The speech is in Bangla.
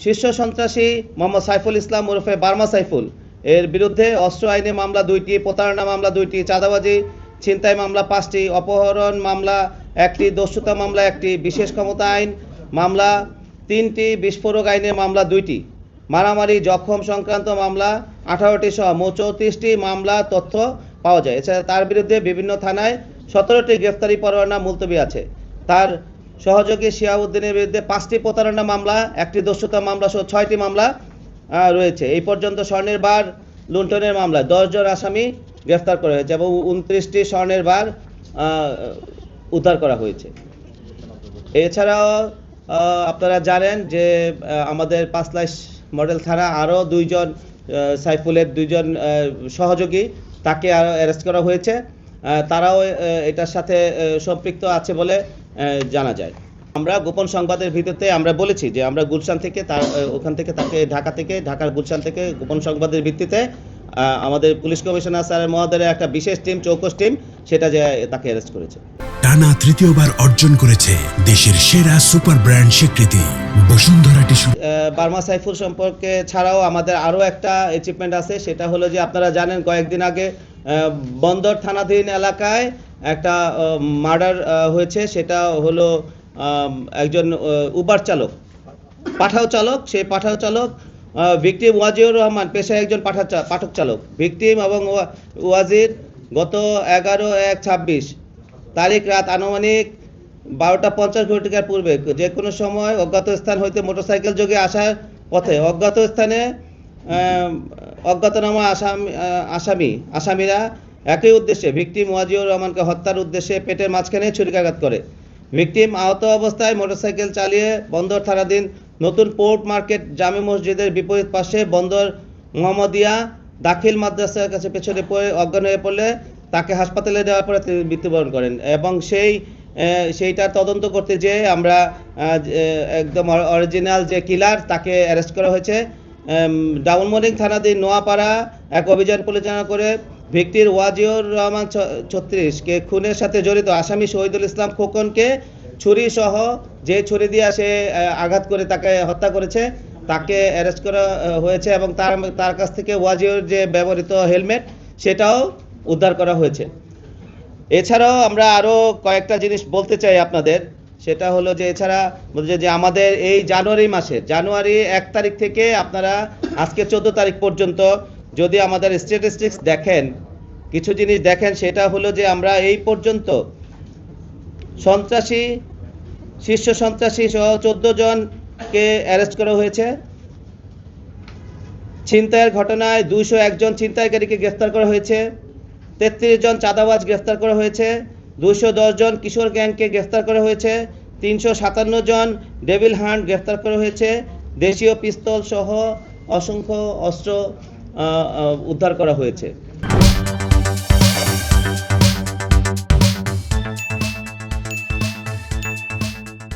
শীর্ষ সন্ত্রাসী মোহাম্মদ সাইফুল ইসলাম ওরফে বার্মা সাইফুল এর বিরুদ্ধে অস্ত্র আইনে মামলা 2টি, প্রতারণা মামলা 2টি, চাঁদাবাজি ছিনতাই মামলা 5টি, অপহরণ মামলা 1টি, দস্যুতা মামলা 1টি, বিশেষ ক্ষমতা আইন মামলা 3টি, বিস্ফোরক আইনে মামলা 2টি, মারামারি জখম সংক্রান্ত মামলা 18টি সহ মোট 34টি মামলা তথ্য পাওয়া যায়। এছাড়া তার বিরুদ্ধে বিভিন্ন থানায় 17টি গ্রেফতারি পরোয়ানা মুলতবি আছে। তার সহযোগী শিয়াউদ্দিনের বিরুদ্ধে 5টি প্রতারণা মামলা, 1টি দস্যুতা মামলা সহ 6টি মামলা রয়েছে। এই পর্যন্ত স্বর্ণের বার লুণ্ঠনের মামলায় 10 জন আসামি গ্রেফতার করা হয়েছে এবং 29টি স্বর্ণের বার উদ্ধার করা হয়েছে। এছাড়াও আপনারা জানেন যে আমাদের পাঁচলাইশ মডেল থানা আরও 2 জন সাইফুলের 2 জন সহযোগী তাকে আরও অ্যারেস্ট করা হয়েছে। তারাও এটার সাথে সম্পৃক্ত আছে বলে জানা যায়। আমরা গোপন সংবাদের ভিত্তিতে আমরা বলেছি যে আমরা গুলশান থেকে ওখান থেকে তাকে ঢাকার গুলশান থেকে গোপন সংবাদের ভিত্তিতে আমাদের পুলিশ কমিশনার স্যারের মহোদয়ের একটা বিশেষ টিম, চৌকস টিম, সেটা যে তাকে অ্যারেস্ট করেছে। টানা তৃতীয়বার অর্জন করেছে দেশের সেরা সুপার ব্র্যান্ড স্বীকৃতি বসুন্ধরা টিস্যু। বার্মা সাইফুল সম্পর্কে ছাড়াও আমাদের আরও একটা অ্যাচিভমেন্ট আছে, সেটা হলো যে আপনারা জানেন কয়েকদিন আগে বন্দর থানাধীন এলাকায় একটা মার্ডার হয়েছে। সেটা হলো একজন উবার চালক, পাঠাও চালক। সেই পাঠাও চালক ভিকটিম ওয়াজিউর রহমান পেশায় একজন পাঠক চালক। ভিকটিম এবং ওয়াজির গত 11/1/26 তারিখ রাত আনুমানিক 12:50 ঘটিকার পূর্বে যে কোনো সময় অজ্ঞাত স্থান হইতে মোটরসাইকেল যোগে আসার পথে অজ্ঞাতনামা আসামিরা একই উদ্দেশ্যে ভিকটিম ওয়াজিউর রহমানকে হত্যার উদ্দেশ্যে পেটের মাঝখানে ছুরিকাঘাত করে। ভিকটিম আহত অবস্থায় মোটরসাইকেল চালিয়ে বন্দর থানাধীন নতুন পোর্ট মার্কেট জামে মসজিদের বিপরীত পাশে বন্দর মোহাম্মদিয়া দাখিল মাদ্রাসার কাছে পেছনে পড়ে অজ্ঞান হয়ে পড়লে তাকে হাসপাতালে নেওয়ার পরে তিনি মৃত্যুবরণ করেন। এবং সেইটা তদন্ত করতে যেয়ে আমরা একদম অরিজিনাল যে কিলার তাকে অ্যারেস্ট করা হয়েছে। ডাউনমোর্নিং থানাধীন নোয়াপাড়া এক অভিযান পরিচালনা করে ভিকটির ওয়াজিউর রহমান 36কে খুনের সাথে জড়িত আসামি শহীদুল ইসলাম খোকনকে ছুরি সহ যে ছুরি দিয়ে সে আঘাত করে তাকে হত্যা করেছে তাকে অ্যারেস্ট করা হয়েছে এবং তার কাছ থেকে ওয়াজিউর যে ব্যবহৃত হেলমেট সেটাও উদ্ধার করা হয়েছে। এছাড়াও আমরা আরও কয়েকটা জিনিস বলতে চাই আপনাদের, সেটা হলো যে এছাড়া যে আমাদের এই জানুয়ারি 1 তারিখ থেকে আপনারা আজকে 14 তারিখ পর্যন্ত যদি আমাদের স্ট্যাটিস্টিক্স দেখেন, কিছু জিনিস দেখেন, সেটা হলো যে আমরা এই পর্যন্ত শীর্ষ সন্ত্রাসী সহ 14 জনকে অ্যারেস্ট করা হয়েছে। ছিনতাইয়ের ঘটনায় 201 জন ছিনতাইকারীকে গ্রেফতার করা হয়েছে। 33 জন চাঁদাবাজ গ্রেফতার করা হয়েছে। 210 জন কিশোর গ্যাংকে গ্রেফতার করা হয়েছে। 357 জন ডেভিল হান্ট গ্রেফতার করা হয়েছে। দেশীয় পিস্তল সহ অসংখ্য অস্ত্র উদ্ধার করা হয়েছে।